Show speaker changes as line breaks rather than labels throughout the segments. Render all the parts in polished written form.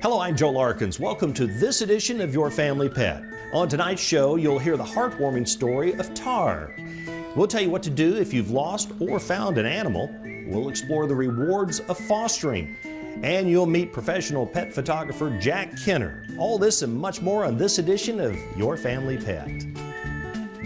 Hello, I'm Joe Larkins. Welcome to this edition of Your Family Pet. On tonight's show, you'll hear the heartwarming story of Tar. We'll tell you what to do if you've lost or found an animal. We'll explore the rewards of fostering. And you'll meet professional pet photographer Jack Kenner. All this and much more on this edition of Your Family Pet.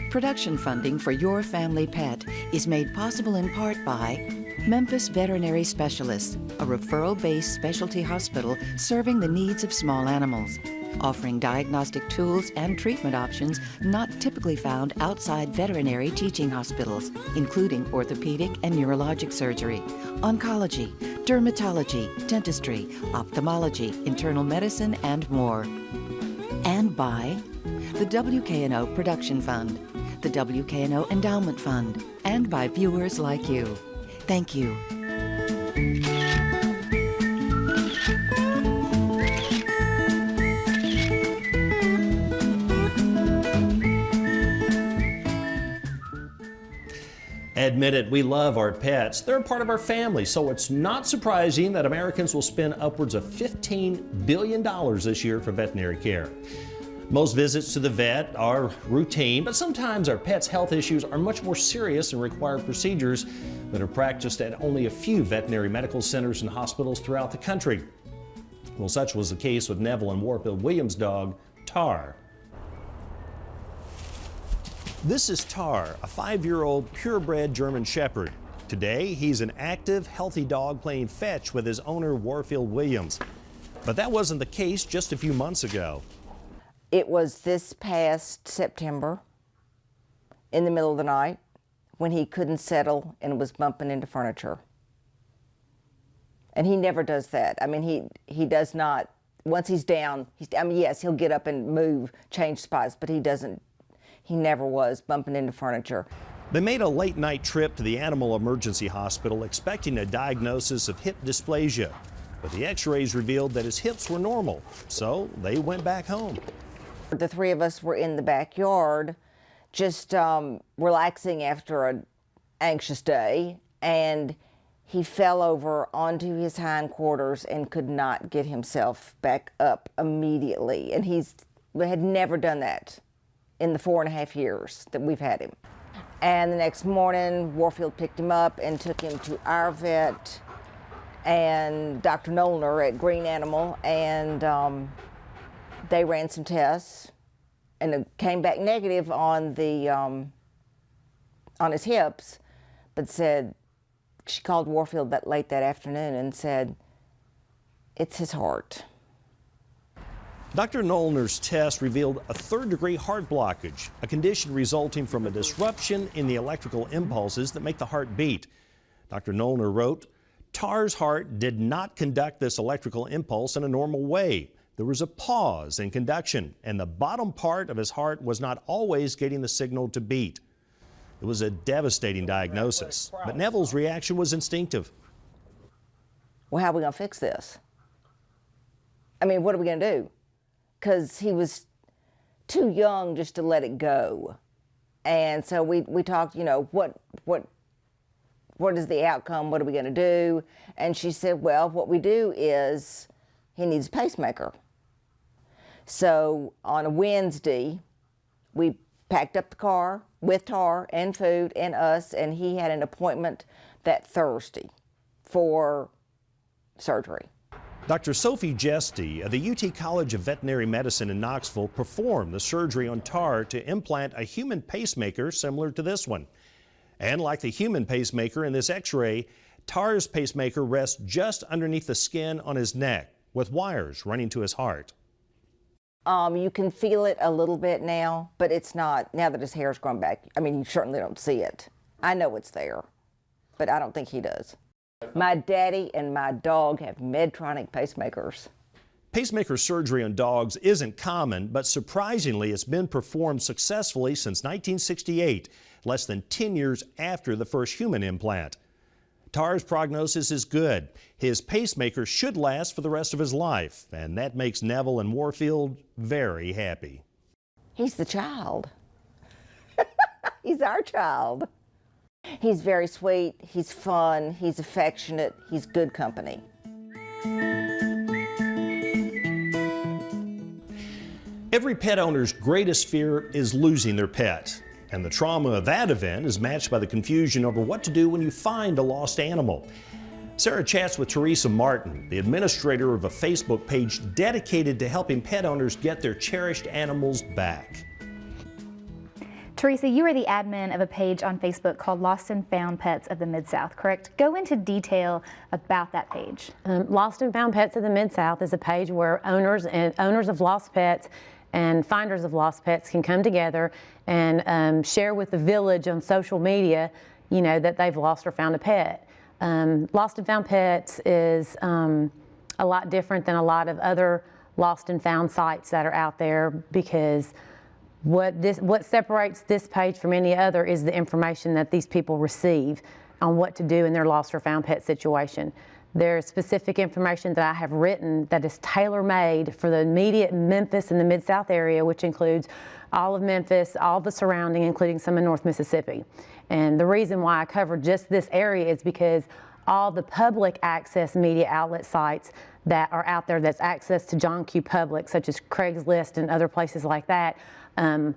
Production funding for Your Family Pet is made possible in part by Memphis Veterinary Specialists, a referral-based specialty hospital serving the needs of small animals, offering diagnostic tools and treatment options not typically found outside veterinary teaching hospitals, including orthopedic and neurologic surgery, oncology, dermatology, dentistry, ophthalmology, internal medicine, and more. And by the WKNO Production Fund, the WKNO Endowment Fund, and by viewers like you. Thank you.
Admit it, we love our pets. They're a part of our family, so it's not surprising that Americans will spend upwards of $15 billion this year for veterinary care. Most visits to the vet are routine, but sometimes our pets' health issues are much more serious and require procedures that are practiced at only a few veterinary medical centers and hospitals throughout the country. Well, such was the case with Neville and Warfield Williams' dog, Tar. This is Tar, a 5-year-old purebred German Shepherd. Today, he's an active, healthy dog playing fetch with his owner, Warfield Williams. But that wasn't the case just a few months ago.
It was this past September, in the middle of the night, when he couldn't settle and was bumping into furniture. And he never does that. I mean, he does not, once he's down, yes, he'll get up and move, change spots, but he never was bumping into furniture.
They made a late-night trip to the animal emergency hospital expecting a diagnosis of hip dysplasia. But the x-rays revealed that his hips were normal, so they went back home.
The three of us were in the backyard just relaxing after an anxious day, and he fell over onto his hindquarters and could not get himself back up immediately. And he had never done that in the 4.5 years that we've had him. And the next morning, Warfield picked him up and took him to our vet and Dr. Nollner at Green Animal, and they ran some tests, and it came back negative on the on his hips, but said, she called Warfield that late that afternoon and said, it's his heart.
Dr. Nollner's test revealed a 3rd-degree heart blockage, a condition resulting from a disruption in the electrical impulses that make the heart beat. Dr. Nollner wrote, Tar's heart did not conduct this electrical impulse in a normal way. There was a pause in conduction, and the bottom part of his heart was not always getting the signal to beat. It was a devastating diagnosis, but Neville's reaction was instinctive.
Well, how are we going to fix this? I mean, what are we going to do? Because he was too young just to let it go. And so we talked, you know, what is the outcome? What are we going to do? And she said, well, what we do is he needs a pacemaker. So on a Wednesday, we packed up the car with Tar and food and us, and he had an appointment that Thursday for surgery.
Dr. Sophie Jesty of the UT College of Veterinary Medicine in Knoxville performed the surgery on Tar to implant a human pacemaker similar to this one. And like the human pacemaker in this x-ray, Tar's pacemaker rests just underneath the skin on his neck with wires running to his heart.
You can feel it a little bit now, but it's not, now that his hair's grown back, I mean, you certainly don't see it. I know it's there, but I don't think he does. My daddy and my dog have Medtronic pacemakers.
Pacemaker surgery on dogs isn't common, but surprisingly, it's been performed successfully since 1968, less than 10 years after the first human implant. Tar's prognosis is good. His pacemaker should last for the rest of his life, and that makes Neville and Warfield very happy.
He's the child. He's our child. He's very sweet, he's fun, he's affectionate, he's good company.
Every pet owner's greatest fear is losing their pet. And the trauma of that event is matched by the confusion over what to do when you find a lost animal. Sarah chats with Teresa Martin, the administrator of a Facebook page dedicated to helping pet owners get their cherished animals back.
Teresa, you are the admin of a page on Facebook called Lost and Found Pets of the Mid-South, correct? Go into detail about that page.
Lost and Found Pets of the Mid-South is a page where owners of lost pets and finders of lost pets can come together and share with the village on social media, you know, that they've lost or found a pet. Lost and Found Pets is a lot different than a lot of other lost and found sites that are out there, because what separates this page from any other is the information that these people receive on what to do in their lost or found pet situation. There's specific information that I have written that is tailor-made for the immediate Memphis and the Mid-South area, which includes all of Memphis, all the surrounding, including some in North Mississippi. And the reason why I cover just this area is because all the public access media outlet sites that are out there that's access to John Q. Public, such as Craigslist and other places like that, I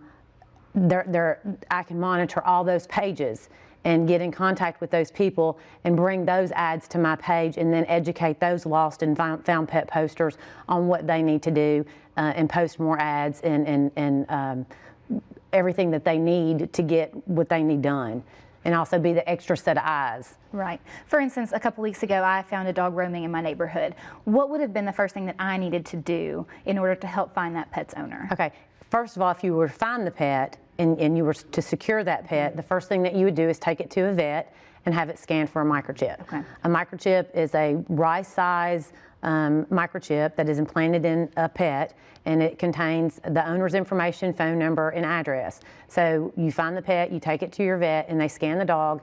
can monitor all those pages and get in contact with those people and bring those ads to my page, and then educate those lost and found pet posters on what they need to do, and post more ads and everything that they need to get what they need done, and also be the extra set of eyes.
Right. For instance, a couple weeks ago, I found a dog roaming in my neighborhood. What would have been the first thing that I needed to do in order to help find that pet's owner?
Okay. First of all, if you were to find the pet and you were to secure that pet, the first thing that you would do is take it to a vet and have it scanned for a microchip.
Okay.
A microchip is a rice-size microchip that is implanted in a pet, and it contains the owner's information, phone number, and address. So you find the pet, you take it to your vet, and they scan the dog,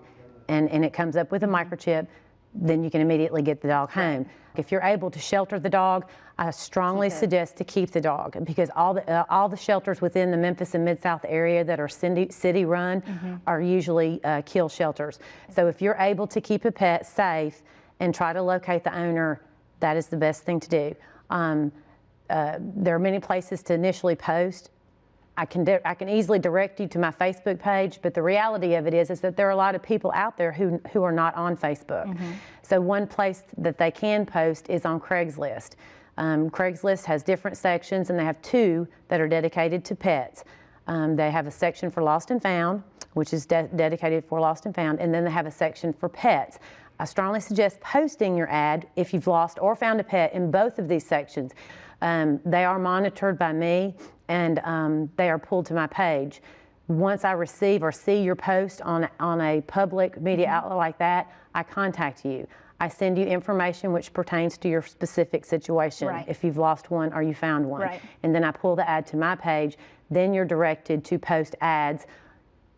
and it comes up with a microchip. Then you can immediately get the dog home. If you're able to shelter the dog, I strongly suggest to keep the dog, because all the shelters within the Memphis and Mid-South area that are city run are usually kill shelters. So if you're able to keep a pet safe and try to locate the owner, that is the best thing to do. There are many places to initially post. I can easily direct you to my Facebook page, but the reality of it is that there are a lot of people out there who are not on Facebook. So one place that they can post is on Craigslist. Craigslist has different sections, and they have two that are dedicated to pets. They have a section for lost and found, which is dedicated for lost and found, and then they have a section for pets. I strongly suggest posting your ad if you've lost or found a pet in both of these sections. They are monitored by me, and they are pulled to my page. Once I receive or see your post on a public media outlet like that, I contact you. I send you information which pertains to your specific situation,
Right.
if you've lost one or you found one.
Right.
And then I pull the ad to my page. Then you're directed to post ads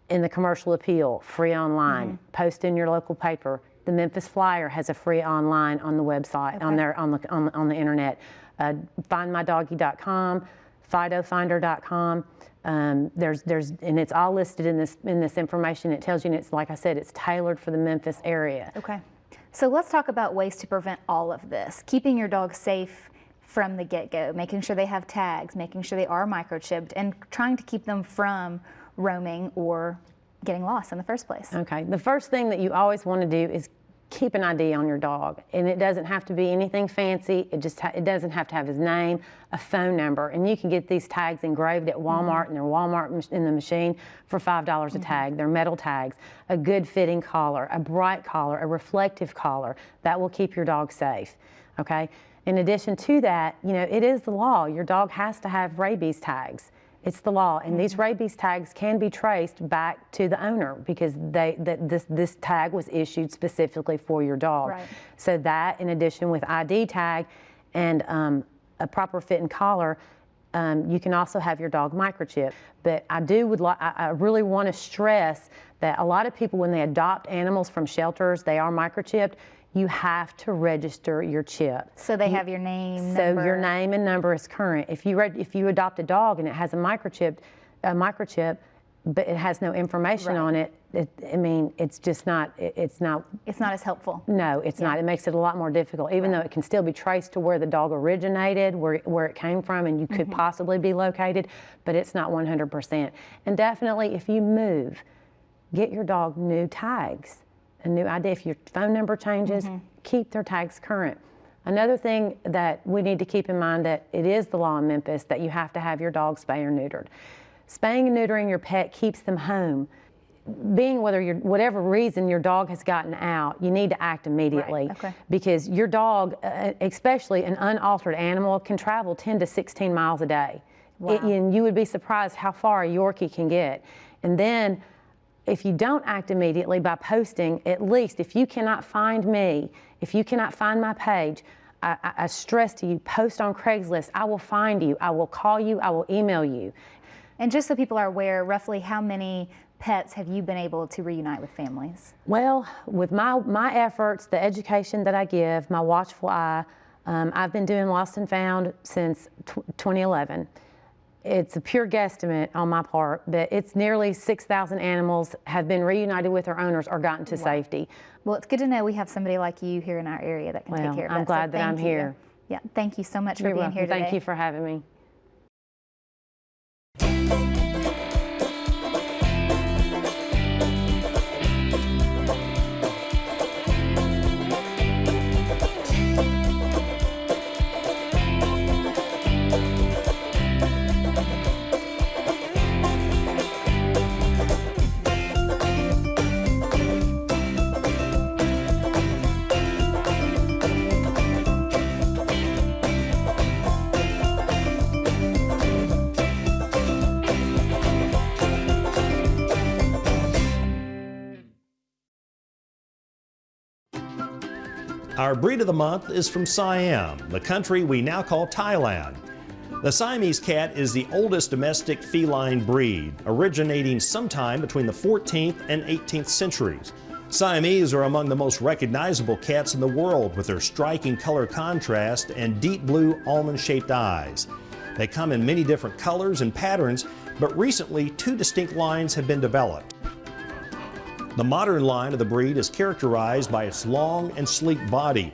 in the commercial appeal, free online. Post in your local paper. The Memphis Flyer has a free online on the website, on the internet. FindMyDoggy.com, FidoFinder.com. And it's all listed in this information. It tells you, and it's, like I said, it's tailored for the Memphis area.
Okay. So let's talk about ways to prevent all of this. Keeping your dog safe from the get-go, making sure they have tags, making sure they are microchipped, and trying to keep them from roaming or getting lost in the first place.
Okay. The first thing that you always want to do is keep an ID on your dog, and it doesn't have to be anything fancy. It doesn't have to have his name, a phone number, and you can get these tags engraved at Walmart, and they're Walmart in the machine for $5 a tag. They're metal tags. A good fitting collar, a bright collar, a reflective collar, that will keep your dog safe. Okay. In addition to that, you know, it is the law. Your dog has to have rabies tags. It's the law, and these rabies tags can be traced back to the owner, because this tag was issued specifically for your dog.
Right.
So that, in addition with ID tag and a proper fit and collar, you can also have your dog microchip. But I really want to stress that a lot of people, when they adopt animals from shelters, they are microchipped. You have to register your chip.
So they have your name,
So
number.
your name and number is current. If you adopt a dog and it has a microchip, but it has no information on it, I mean, it's just not, it's not.
It's not as helpful.
No, it's not. It makes it a lot more difficult, even though it can still be traced to where the dog originated, where it came from, and you could possibly be located, but it's not 100%. And definitely, if you move, get your dog new tags, a new ID. If your phone number changes, keep their tags current. Another thing that we need to keep in mind, that it is the law in Memphis that you have to have your dog spayed or neutered. Spaying and neutering your pet keeps them home. Being whatever reason your dog has gotten out, you need to act immediately.
Right. Okay.
Because your dog, especially an unaltered animal, can travel 10 to 16 miles a day.
Wow.
And you would be surprised how far a Yorkie can get. And then if you don't act immediately by posting, at least if you cannot find me, if you cannot find my page, I stress to you, post on Craigslist. I will find you. I will call you. I will email you.
And just so people are aware, roughly how many pets have you been able to reunite with families?
Well, with my efforts, the education that I give, my watchful eye, I've been doing Lost and Found since 2011. It's a pure guesstimate on my part, but it's nearly 6,000 animals have been reunited with their owners or gotten to safety.
Well, it's good to know we have somebody like you here in our area that can take care of that.
I'm glad that I'm here.
Yeah, thank you so much for
You're
being
welcome.
here today.
Thank you for having me.
Our breed of the month is from Siam, the country we now call Thailand. The Siamese cat is the oldest domestic feline breed, originating sometime between the 14th and 18th centuries. Siamese are among the most recognizable cats in the world, with their striking color contrast and deep blue almond-shaped eyes. They come in many different colors and patterns, but recently 2 distinct lines have been developed. The modern line of the breed is characterized by its long and sleek body.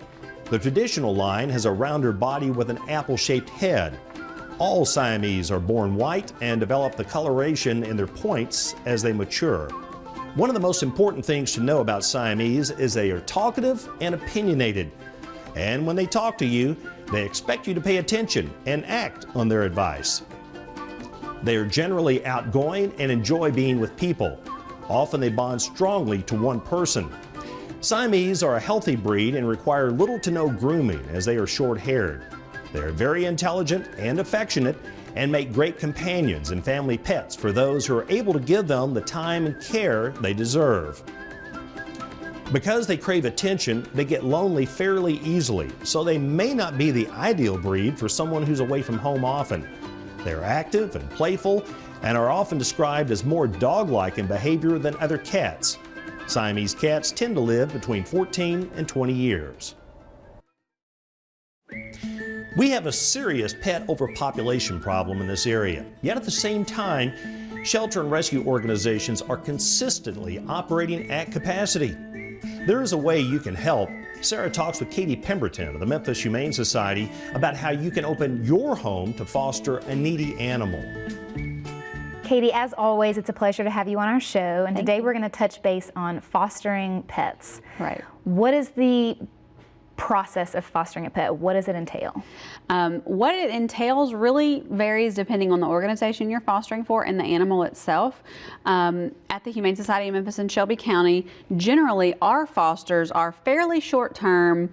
The traditional line has a rounder body with an apple-shaped head. All Siamese are born white and develop the coloration in their points as they mature. One of the most important things to know about Siamese is they are talkative and opinionated. And when they talk to you, they expect you to pay attention and act on their advice. They are generally outgoing and enjoy being with people. Often they bond strongly to one person. Siamese are a healthy breed and require little to no grooming, as they are short-haired. They are very intelligent and affectionate and make great companions and family pets for those who are able to give them the time and care they deserve. Because they crave attention, they get lonely fairly easily, so they may not be the ideal breed for someone who's away from home often. They're active and playful and are often described as more dog-like in behavior than other cats. Siamese cats tend to live between 14 and 20 years. We have a serious pet overpopulation problem in this area, yet at the same time, shelter and rescue organizations are consistently operating at capacity. There is a way you can help. Sarah talks with Katie Pemberton of the Memphis Humane Society about how you can open your home to foster a needy animal.
Katie, as always, it's a pleasure to have you on our show, and today we're going to touch base on fostering pets.
Right.
What is the process of fostering a pet? What does it entail?
What it entails really varies depending on the organization you're fostering for and the animal itself. At the Humane Society of Memphis and Shelby County, generally our fosters are fairly short-term,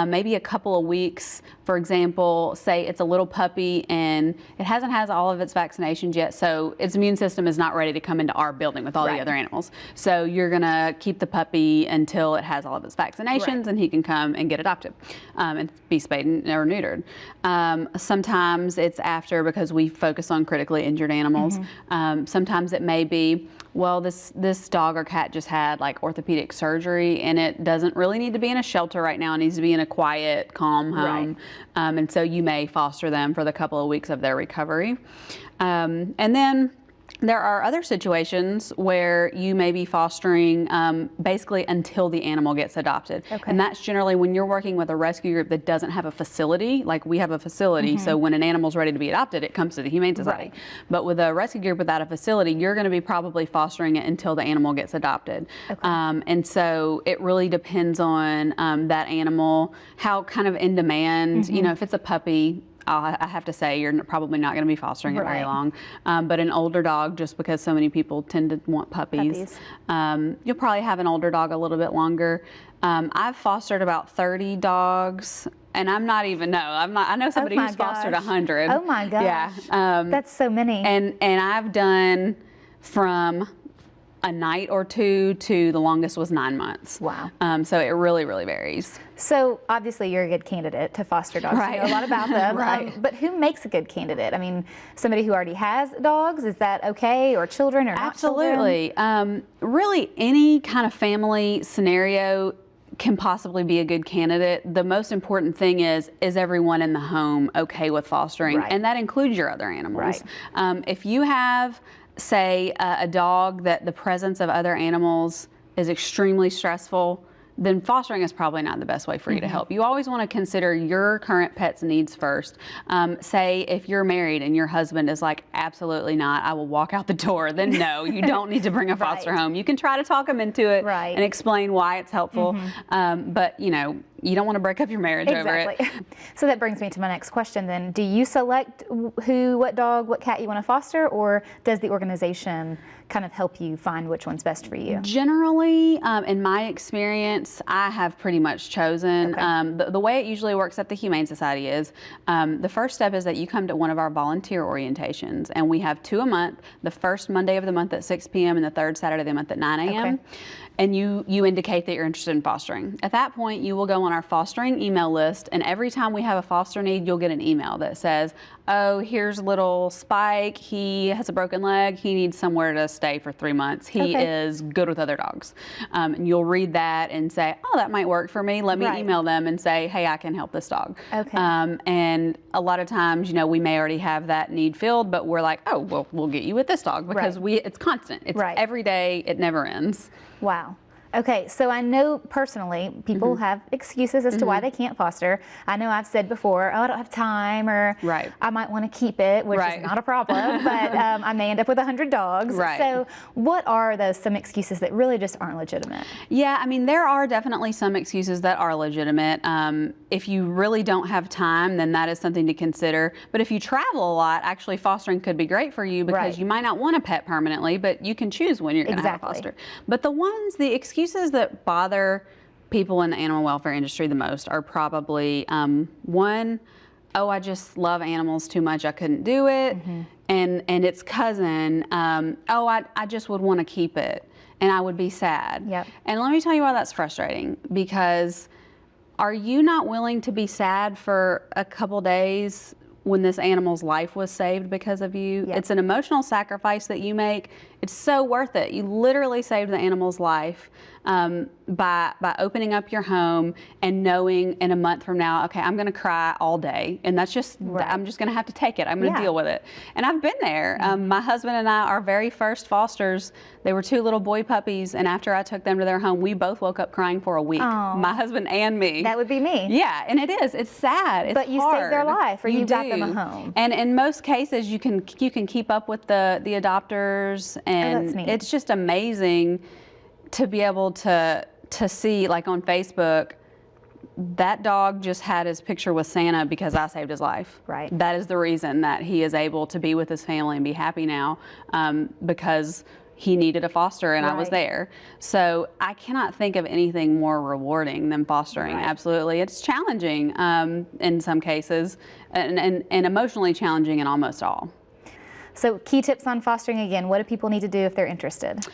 maybe a couple of weeks. For example, say it's a little puppy and it hasn't had all of its vaccinations yet, so its immune system is not ready to come into our building with all the other animals. So you're gonna keep the puppy until it has all of its vaccinations and he can come and get adopted and be spayed or neutered. Sometimes it's after, because we focus on critically injured animals. Sometimes it may be, well, this dog or cat just had like orthopedic surgery and it doesn't really need to be in a shelter right now. It needs to be in a quiet, calm home. And so you may foster them for the couple of weeks of their recovery. And then There are other situations where you may be fostering basically until the animal gets adopted.
Okay.
And that's generally when you're working with a rescue group that doesn't have a facility, like we have a facility, so when an animal's ready to be adopted, it comes to the Humane Society.
Right.
But with a rescue group without a facility, you're going to be probably fostering it until the animal gets adopted.
Okay.
And so it really depends on that animal, how kind of in demand, you know, if it's a puppy, I have to say you're probably not going to be fostering it very
Right.
long. But an older dog, just because so many people tend to want puppies. You'll probably have an older dog a little bit longer. I've fostered about 30 dogs. And I'm not even, I know somebody
my
who's fostered
gosh.
100.
Oh my gosh.
Yeah.
That's so many.
And I've done from a night or two to the longest was 9 months.
Wow.
So it really, really varies.
So obviously you're a good candidate to foster dogs.
Right.
You know a lot about them.
Right.
But who makes a good candidate? I mean, somebody who already has dogs, is that okay? Or children or not children?
Absolutely. Really, any kind of family scenario can possibly be a good candidate. The most important thing is everyone in the home okay with fostering?
Right.
And that includes your other animals.
Right.
If you have, say, a dog that the presence of other animals is extremely stressful, then fostering is probably not the best way for you to help. You always want to consider your current pet's needs first. Say if you're married and your husband is like, absolutely not, I will walk out the door, then no, you don't need to bring a foster
Right.
home. You can try to talk them into it
Right.
and explain why it's helpful. But you know, you don't want to break up your marriage over it.
Exactly. So that brings me to my next question then. Do you select who, what dog, what cat you want to foster, or does the organization kind of help you find which one's best for you?
Generally, in my experience, I have pretty much chosen.
Okay.
The way it usually works at the Humane Society is the first step is that you come to one of our volunteer orientations, and we have 2 a month, the first Monday of the month at 6 p.m. and the third Saturday of the month at 9 a.m.
Okay.
And you indicate that you're interested in fostering. At that point, you will go on our fostering email list, and every time we have a foster need, you'll get an email that says, oh, here's little Spike, he has a broken leg, he needs somewhere to stay for 3 months. He
Okay.
is good with other dogs. And you'll read that and say, oh, that might work for me. Let me
Right.
email them and say, hey, I can help this dog.
Okay.
And a lot of times, you know, we may already have that need filled, but we're like, oh, well, we'll get you with this dog because
Right.
it's constant. It's
Right.
every day. It never ends.
Wow. Okay, so I know personally people have excuses as to why they can't foster. I know I've said before, oh, I don't have time, or
Right.
I might want to keep it, which
Right.
is not a problem, but I may end up with 100 dogs.
Right.
So what are those some excuses that really just aren't legitimate?
Yeah, I mean, there are definitely some excuses that are legitimate. If you really don't have time, then that is something to consider. But if you travel a lot, actually fostering could be great for you because
Right.
you might not want a pet permanently, but you can choose when you're going to have a
Exactly.
foster. But the excuses that bother people in the animal welfare industry the most are probably one, oh, I just love animals too much, I couldn't do it. And its cousin, oh, I just would want to keep it and I would be sad.
Yep.
And let me tell you why that's frustrating, because are you not willing to be sad for a couple days when this animal's life was saved because of you?
Yep.
It's an emotional sacrifice that you make. It's so worth it. You literally saved the animal's life by opening up your home and knowing in a month from now, okay, I'm going to cry all day, and that's just
Right.
I'm just going to have to take it. I'm going to
Yeah.
deal with it. And I've been there. My husband and I, our very first fosters, they were 2 little boy puppies, and after I took them to their home, we both woke up crying for a week.
Aw.
My husband and me.
That would be me.
Yeah, and it is. It's sad. It's
But you saved their
hard.
life, or you got them a
do.
home.
And in most cases, you can keep up with the adopters, and
that's neat.
it's just amazing to be able to see, like on Facebook, that dog just had his picture with Santa because I saved his life.
Right.
That is the reason that he is able to be with his family and be happy now, because he needed a foster and I was
Right.
there. So I cannot think of anything more rewarding than fostering.
Right.
Absolutely. It's challenging in some cases and emotionally challenging in almost all.
So key tips on fostering again, what do people need to do if they're interested?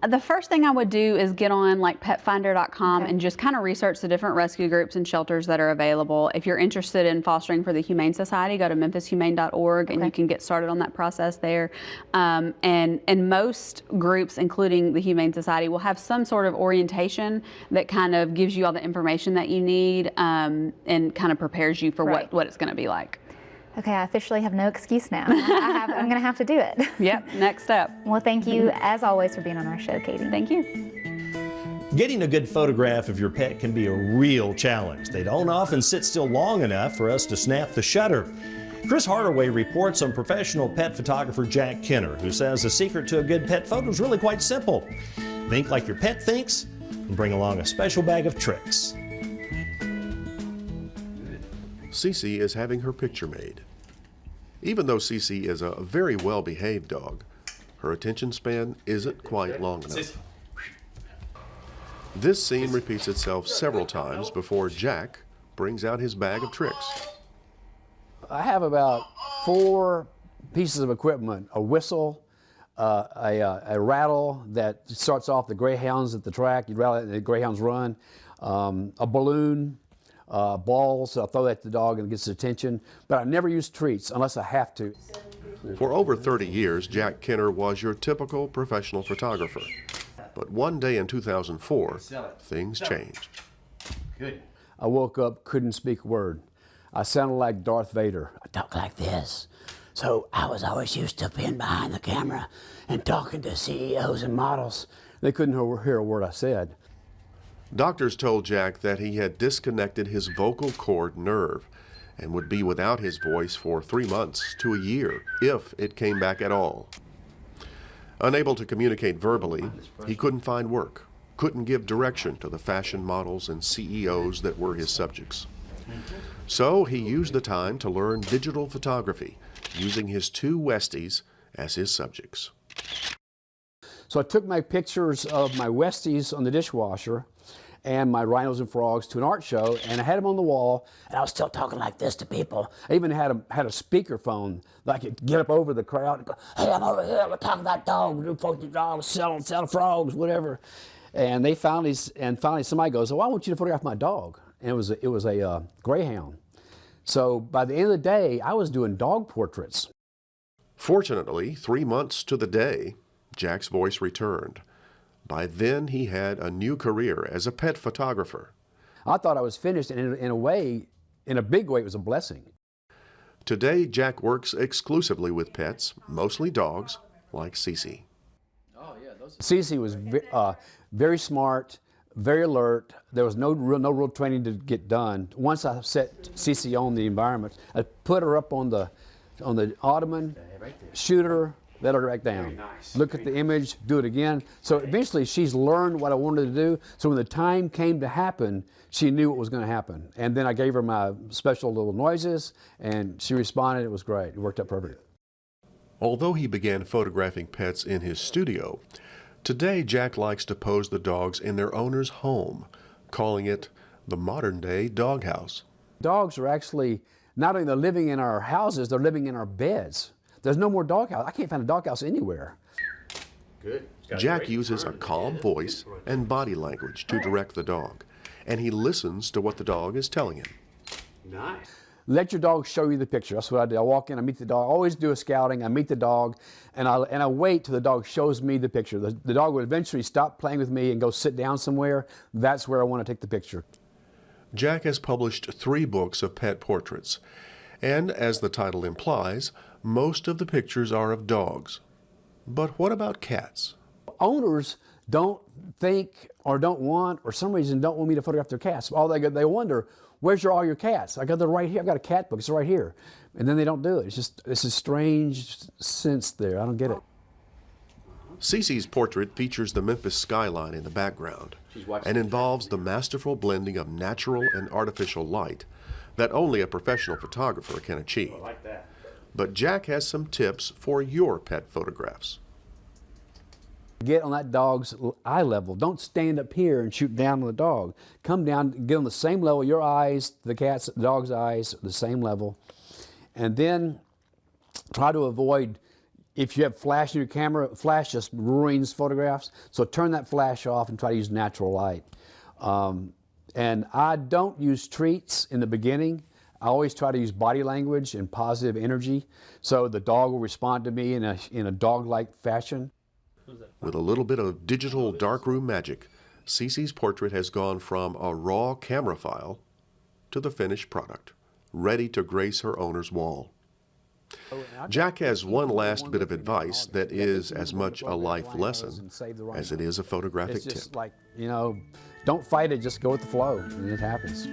The first thing I would do is get on like petfinder.com
Okay.
and just kind of research the different rescue groups and shelters that are available. If you're interested in fostering for the Humane Society, go to memphishumane.org and
Okay.
you can get started on that process there. And most groups, including the Humane Society, will have some sort of orientation that kind of gives you all the information that you need and kind of prepares you for
Right.
what it's going to be like.
Okay, I officially have no excuse now. I'm going to have to do it.
Yep, next step.
Well, thank you, as always, for being on our show, Katie.
Thank you.
Getting a good photograph of your pet can be a real challenge. They don't often sit still long enough for us to snap the shutter. Chris Hardaway reports on professional pet photographer Jack Kenner, who says the secret to a good pet photo is really quite simple. Think like your pet thinks and bring along a special bag of tricks.
Cece is having her picture made. Even though Cece is a very well-behaved dog, her attention span isn't quite long enough. This scene repeats itself several times before Jack brings out his bag of tricks.
I have about 4 pieces of equipment: a whistle, a rattle that starts off the greyhounds at the track. You rattle it and the greyhounds run. A balloon, balls. So I throw that at the dog and it gets attention. But I never use treats unless I have to.
For over 30 years, Jack Kenner was your typical professional photographer. But one day in 2004, things changed.
I woke up, couldn't speak a word. I sounded like Darth Vader. I talk like this. So I was always used to being behind the camera and talking to CEOs and models. They couldn't hear a word I said.
Doctors told Jack that he had disconnected his vocal cord nerve and would be without his voice for 3 months to a year, if it came back at all. Unable to communicate verbally, he couldn't find work, couldn't give direction to the fashion models and CEOs that were his subjects. So he used the time to learn digital photography, using his 2 Westies as his subjects.
So I took my pictures of my Westies on the dishwasher and my rhinos and frogs to an art show, and I had them on the wall, and I was still talking like this to people. I even had a speakerphone that I could get up over the crowd and go, "Hey, I'm over here, we're talking about dogs, we're doing dogs, selling frogs, whatever." And finally somebody goes, "Oh, I want you to photograph my dog." And it was a greyhound. So by the end of the day, I was doing dog portraits.
Fortunately, 3 months to the day, Jack's voice returned. By then, he had a new career as a pet photographer.
I thought I was finished, and in a big way, it was a blessing.
Today, Jack works exclusively with pets, mostly dogs, like Cece.
Cece was very smart, very alert. There was no real training to get done. Once I set Cece on the environment, I put her up on the ottoman, shoot her, let her back down. Look at the image, do it again. So eventually she's learned what I wanted to do. So when the time came to happen, she knew what was going to happen. And then I gave her my special little noises, and she responded. It was great. It worked out perfect.
Although he began photographing pets in his studio, today Jack likes to pose the dogs in their owner's home, calling it the modern-day doghouse.
Dogs are actually not only living in our houses, they're living in our beds. There's no more doghouse. I can't find a doghouse anywhere.
Jack uses a calm voice and body language to direct the dog, and he listens to what the dog is telling him.
Let your dog show you the picture. That's what I do. I walk in, I meet the dog. I always do a scouting. I meet the dog, and I wait till the dog shows me the picture. The dog will eventually stop playing with me and go sit down somewhere. That's where I want to take the picture.
Jack has published 3 books of pet portraits, and as the title implies, most of the pictures are of dogs. But what about cats?
Owners don't think or don't want, or some reason don't want me to photograph their cats. They wonder, where's all your cats? I got them right here. I've got a cat book. It's right here. And then they don't do it. It's a strange sense there. I don't get it.
Cece's portrait features the Memphis skyline in the background and involves the masterful blending of natural and artificial light that only a professional photographer can achieve. But Jack has some tips for your pet photographs.
Get on that dog's eye level. Don't stand up here and shoot down on the dog. Come down, get on the same level. Your eyes, the dog's eyes, the same level. And then try to avoid, if you have flash in your camera, flash just ruins photographs. So turn that flash off and try to use natural light. And I don't use treats in the beginning. I always try to use body language and positive energy, so the dog will respond to me in a dog-like fashion.
With a little bit of digital darkroom magic, Cece's portrait has gone from a raw camera file to the finished product, ready to grace her owner's wall. Jack has one last bit of advice that is as much a life lesson as it is a photographic
It's just
tip.
like, you know, don't fight it, just go with the flow, and it happens.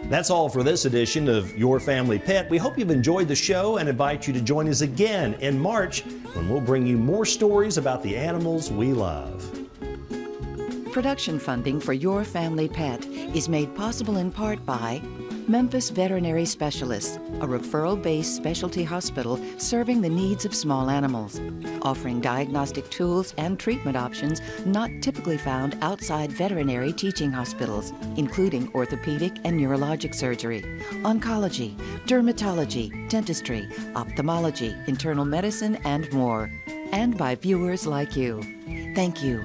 That's all for this edition of Your Family Pet. We hope you've enjoyed the show and invite you to join us again in March when we'll bring you more stories about the animals we love.
Production funding for Your Family Pet is made possible in part by Memphis Veterinary Specialists, a referral-based specialty hospital serving the needs of small animals, offering diagnostic tools and treatment options not typically found outside veterinary teaching hospitals, including orthopedic and neurologic surgery, oncology, dermatology, dentistry, ophthalmology, internal medicine, and more. And by viewers like you. Thank you.